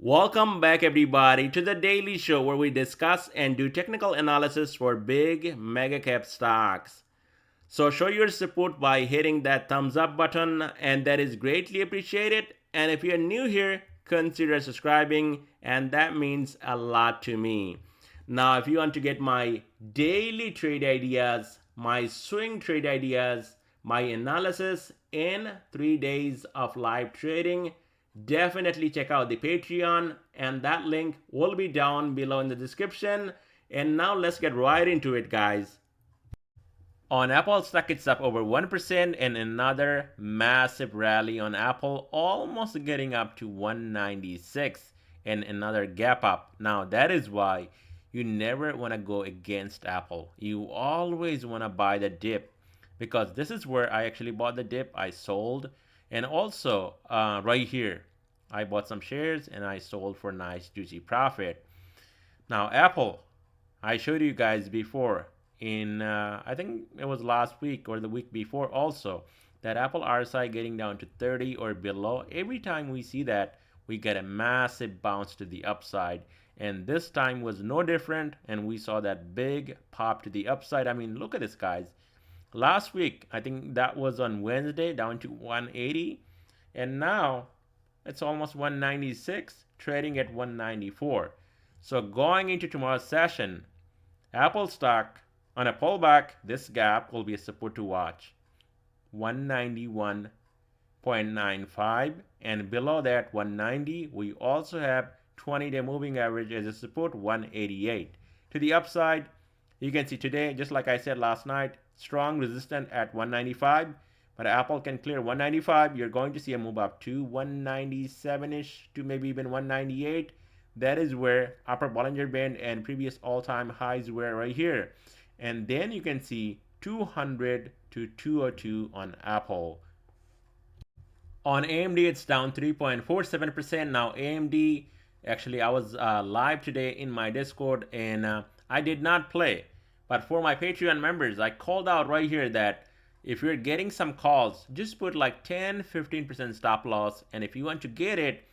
Welcome back, everybody, to the daily show where we discuss and do technical analysis for big mega cap stocks. So show your support by hitting that thumbs up button, and that is greatly appreciated. And if you're new here, consider subscribing, and that means a lot to me. Now, if you want to get my daily trade ideas, my swing trade ideas, my analysis in 3 days of live trading, definitely check out the Patreon, and that link will be down below in the description. And now let's get right into it, guys. On Apple stock, it's up over 1% and another massive rally on Apple, almost getting up to 196 and another gap up. Now, that is why you never want to go against Apple. You always want to buy the dip, because this is where I actually bought the dip. I sold, and also right here I bought some shares and I sold for nice juicy profit. Now Apple, I showed you guys before in I think it was last week or the week before also, that Apple RSI getting down to 30 or below. Every time we see that, we get a massive bounce to the upside, and this time was no different, and we saw that big pop to the upside. I mean, look at this, guys. Last week, I think that was on Wednesday, down to 180, and now it's almost 196, trading at 194. So going into tomorrow's session, Apple stock on a pullback, this gap will be a support to watch. 191.95, and below that 190, we also have 20-day moving average as a support, 188. To the upside, you can see today, just like I said last night, strong resistance at 195, but Apple can clear 195. You're going to see a move up to 197-ish to maybe even 198. That is where upper Bollinger Band and previous all-time highs were right here. And then you can see 200 to 202 on Apple. On AMD, it's down 3.47%. Now AMD, actually I was live today in my Discord, and I did not play. But for my Patreon members, I called out right here that if you're getting some calls, just put like 10-15% stop loss. And if you want to get it,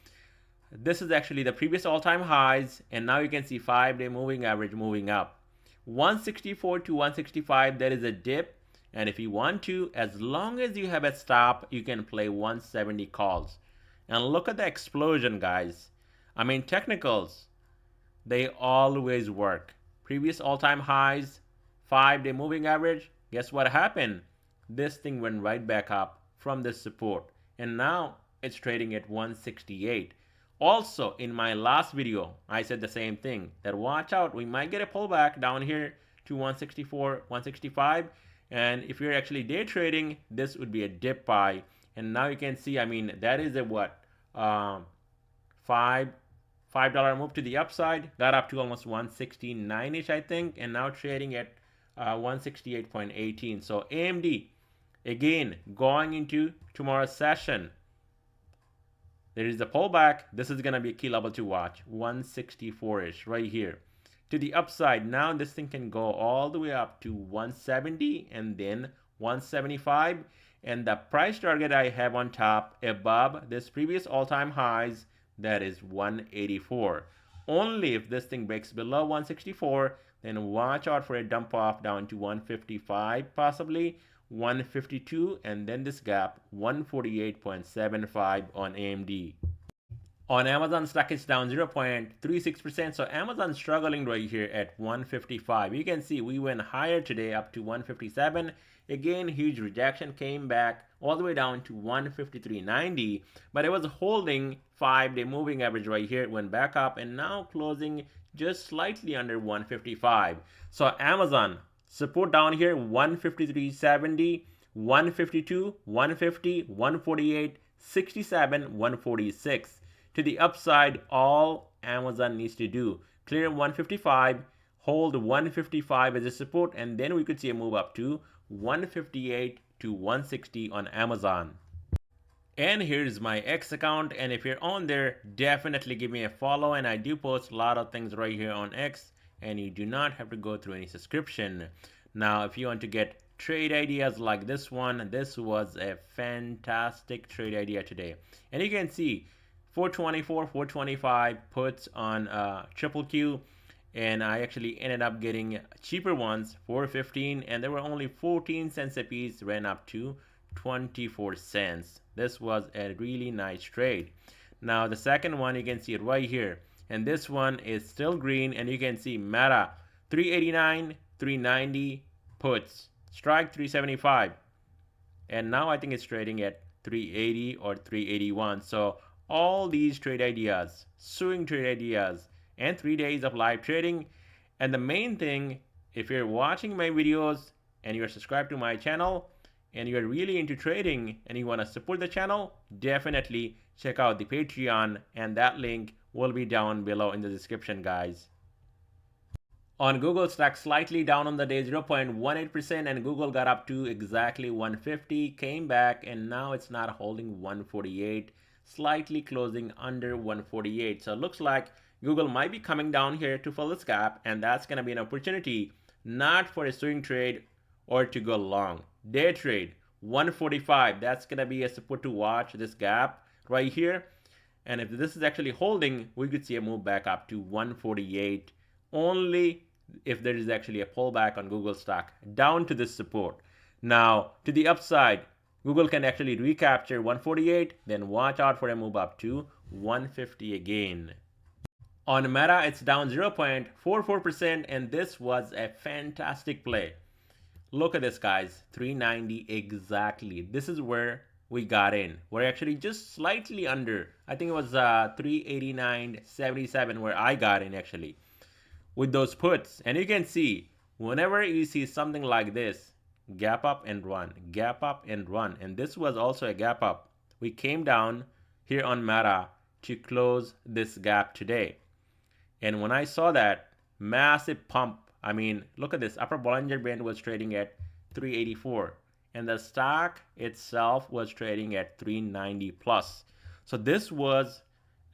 this is actually the previous all-time highs, and now you can see 5-day moving average moving up. 164 to 165, there is a dip, and if you want to, as long as you have a stop, you can play 170 calls. And look at the explosion, guys. I mean, technicals, they always work. Previous all-time highs, 5-day moving average, guess what happened? This thing went right back up from this support, and now it's trading at 168. Also, in my last video, I said the same thing, that watch out, we might get a pullback down here to 164, 165, and if you're actually day trading, this would be a dip buy. And now you can see, I mean, that is a what, $5 move to the upside, got up to almost 169-ish, I think, and now trading at 168.18. So AMD, again, going into tomorrow's session, there is a pullback. This is going to be a key level to watch, 164-ish right here. To the upside, now this thing can go all the way up to 170 and then 175. And the price target I have on top above this previous all-time highs, that is 184. Only if this thing breaks below 164, then watch out for a dump off down to 155, possibly 152, and then this gap 148.75 on AMD. On Amazon stock, it's down 0.36%. So Amazon struggling right here at 155. You can see we went higher today up to 157. Again, huge rejection, came back all the way down to 153.90, but it was holding 5-day moving average right here. It went back up and now closing just slightly under 155. So Amazon support down here 153.70, 152, 150, 148, 67, 146. To the upside, all Amazon needs to do, clear 155, hold 155 as a support, and then we could see a move up to 158 to 160 on Amazon. And here's my X account, and if you're on there, definitely give me a follow, and I do post a lot of things right here on X, and you do not have to go through any subscription. Now, if you want to get trade ideas like this one, this was a fantastic trade idea today. And you can see 424, 425 puts on triple Q, and I actually ended up getting cheaper ones, 415, and they were only 14 cents a piece, ran up to 24 cents. This was a really nice trade. Now the second one, you can see it right here, and this one is still green, and you can see Meta 389, 390 puts, strike 375, and now I think it's trading at 380 or 381. So all these trade ideas, swing trade ideas, and 3 days of live trading. And the main thing, if you're watching my videos and you're subscribed to my channel and you're really into trading and you want to support the channel, definitely check out the Patreon, and that link will be down below in the description, guys. On Google, stock slightly down on the day, 0.18%, and Google got up to exactly 150, came back, and now it's not holding 148, slightly closing under 148. So it looks like Google might be coming down here to fill this gap, and that's going to be an opportunity not for a swing trade or to go long. Day trade, 145, that's going to be a support to watch, this gap right here. And if this is actually holding, we could see a move back up to 148 only if there is actually a pullback on Google stock down to this support. Now, to the upside, Google can actually recapture 148, then watch out for a move up to 150 again. On Meta, it's down 0.44%, and this was a fantastic play. Look at this, guys, 390 exactly. This is where we got in. We're actually just slightly under. I think it was 389.77 where I got in actually with those puts. And you can see whenever you see something like this, gap up and run, gap up and run. And this was also a gap up. We came down here on Meta to close this gap today. And when I saw that massive pump, I mean, look at this, upper Bollinger Band was trading at 384. And the stock itself was trading at 390 plus. So this was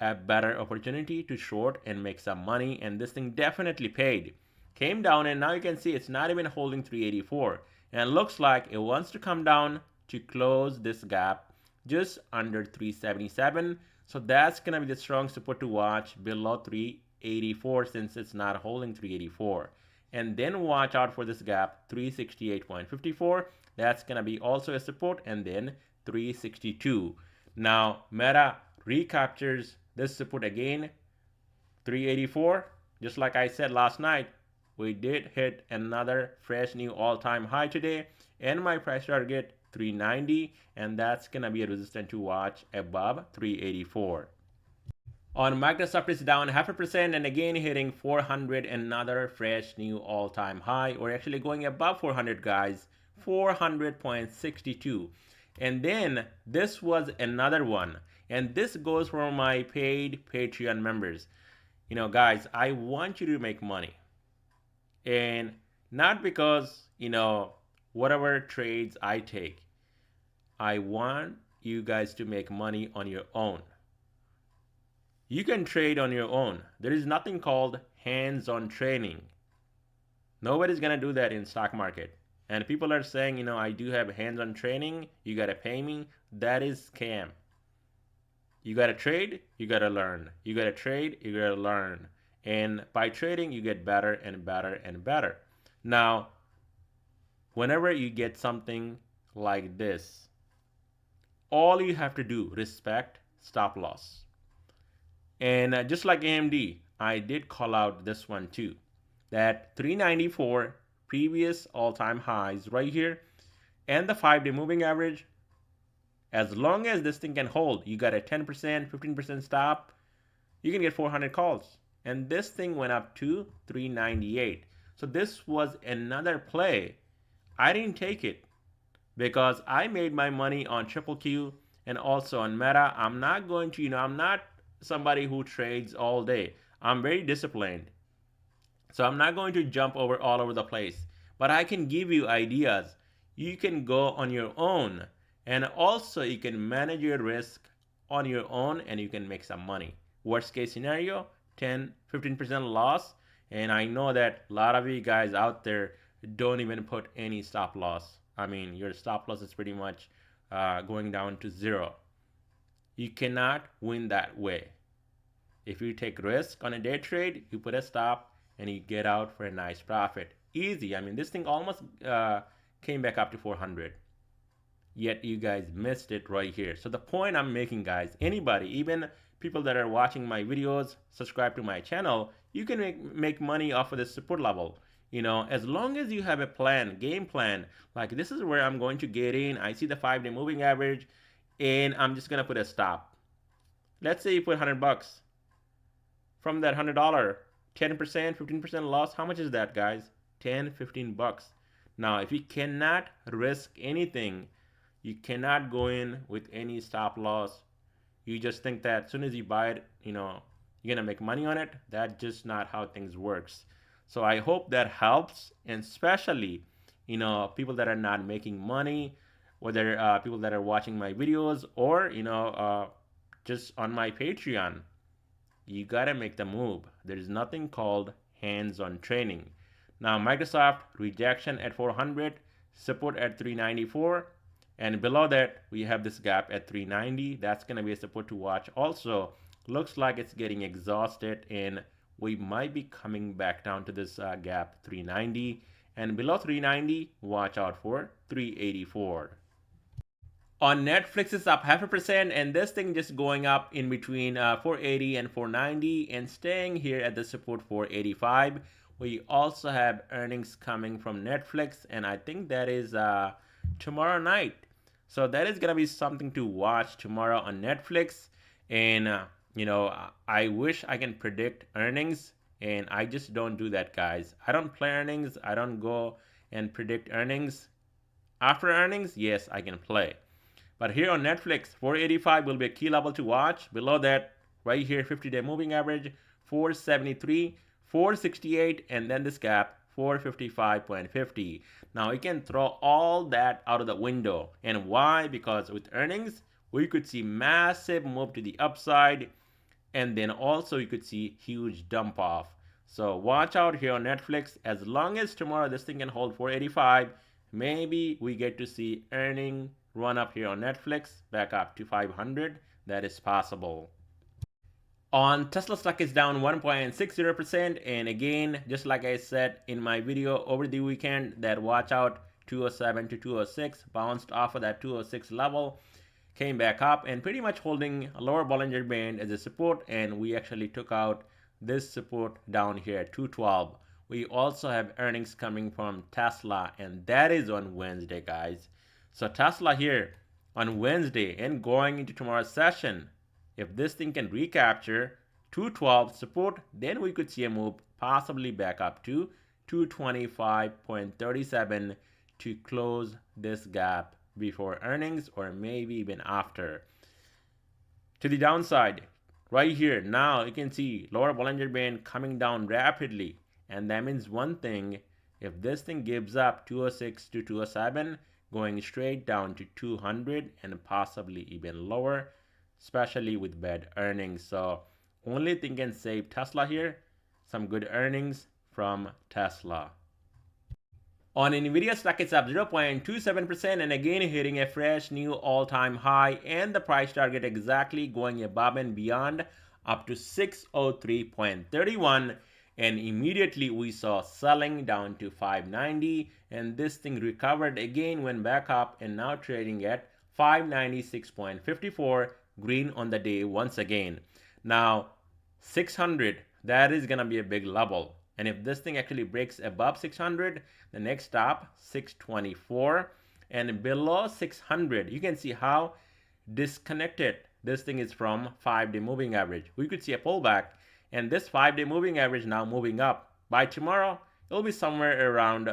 a better opportunity to short and make some money, and this thing definitely paid. Came down, and now you can see it's not even holding 384, and it looks like it wants to come down to close this gap just under 377. So that's gonna be the strong support to watch below 384 since it's not holding 384. And then watch out for this gap 368.54. That's gonna be also a support, and then 362. Now Meta recaptures this support again, 384. Just like I said last night, we did hit another fresh new all-time high today, and my price target 390, and that's gonna be a resistance to watch above 384. On Microsoft, it's down 0.5%, and again hitting 400, another fresh new all-time high. We're actually going above 400, guys, 400.62. And then this was another one, and this goes for my paid Patreon members. You know, guys, I want you to make money, and not because, you know, whatever trades I take. I want you guys to make money on your own. You can trade on your own. There is nothing called hands-on training. Nobody's gonna do that in stock market. And people are saying, you know, I do have hands-on training, you gotta pay me. That is scam. You gotta trade, you gotta learn. You gotta trade, you gotta learn. And by trading, you get better and better and better. Now, whenever you get something like this, all you have to do, respect stop loss. And just like AMD, I did call out this one too. That 394 previous all-time highs right here, and the 5-day moving average, as long as this thing can hold, you got a 10%, 15% stop, you can get 400 calls. And this thing went up to 398. So this was another play. I didn't take it because I made my money on Triple Q and also on Meta. I'm not going to, I'm not somebody who trades all day. I'm very disciplined. So I'm not going to jump over all over the place, but I can give you ideas. You can go on your own, and also you can manage your risk on your own, and you can make some money. Worst case scenario, 10-15% loss. And I know that a lot of you guys out there don't even put any stop loss. I mean, your stop loss is pretty much going down to zero. You cannot win that way. If you take risk on a day trade, you put a stop and you get out for a nice profit. Easy. I mean, this thing almost came back up to 400. Yet you guys missed it right here. So the point I'm making, guys, anybody, even people that are watching my videos, subscribe to my channel, you can make money off of this support level. You know, as long as you have a plan, game plan, like this is where I'm going to get in. I see the 5-day moving average and I'm just going to put a stop. Let's say you put 100 bucks. From that $100, 10%, 15% loss, how much is that, guys? 10, 15 bucks. Now, if you cannot risk anything, you cannot go in with any stop loss. You just think that as soon as you buy it, you know, you're gonna make money on it. That's just not how things works. So I hope that helps, and especially, you know, people that are not making money, whether people that are watching my videos or, you know, just on my Patreon. You gotta make the move. There's nothing called hands-on training. Now, Microsoft rejection at 400, support at 394, and below that we have this gap at 390. That's gonna be a support to watch. Also, looks like it's getting exhausted, and we might be coming back down to this gap 390. And below 390, watch out for 384. On Netflix, it's up 0.5%, and this thing just going up in between 480 and 490 and staying here at the support 485. We also have earnings coming from Netflix, and I think that is tomorrow night. So that is going to be something to watch tomorrow on Netflix. And, you know, I wish I can predict earnings, and I just don't do that, guys. I don't play earnings. I don't go and predict earnings. After earnings, yes, I can play. But here on Netflix, 485 will be a key level to watch. Below that, right here, 50-day moving average, 473, 468, and then this gap, 455.50. Now, you can throw all that out of the window. And why? Because with earnings, we could see massive move to the upside, and then also you could see huge dump off. So watch out here on Netflix. As long as tomorrow this thing can hold 485, maybe we get to see earning run up here on Netflix back up to 500. That is possible. On Tesla stock is down 1.60%, and again, just like I said in my video over the weekend, that watch out 207 to 206, bounced off of that 206 level, came back up and pretty much holding a lower Bollinger Band as a support, and we actually took out this support down here at 212. We also have earnings coming from Tesla, and that is on Wednesday, guys. So Tesla here on Wednesday and going into tomorrow's session, if this thing can recapture 212 support, then we could see a move possibly back up to 225.37 to close this gap before earnings or maybe even after. To the downside, right here, now you can see lower Bollinger Band coming down rapidly, and that means one thing: if this thing gives up 206 to 207, going straight down to 200 and possibly even lower, especially with bad earnings. So only thing can save Tesla here, some good earnings from Tesla. On Nvidia stock, it's up 0.27% and again hitting a fresh new all-time high, and the price target exactly going above and beyond up to 603.31. And immediately we saw selling down to 590, and this thing recovered again, went back up, and now trading at 596.54, green on the day once again. Now 600, that is gonna be a big level, and if this thing actually breaks above 600, the next stop 624, and below 600 you can see how disconnected this thing is from 5-day moving average. We could see a pullback, and this 5-day moving average now moving up. By tomorrow, it'll be somewhere around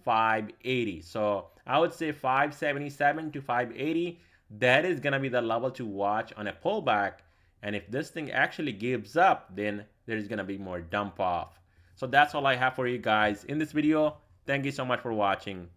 580. So I would say 577 to 580. That is going to be the level to watch on a pullback. And if this thing actually gives up, then there's going to be more dump off. So that's all I have for you guys in this video. Thank you so much for watching.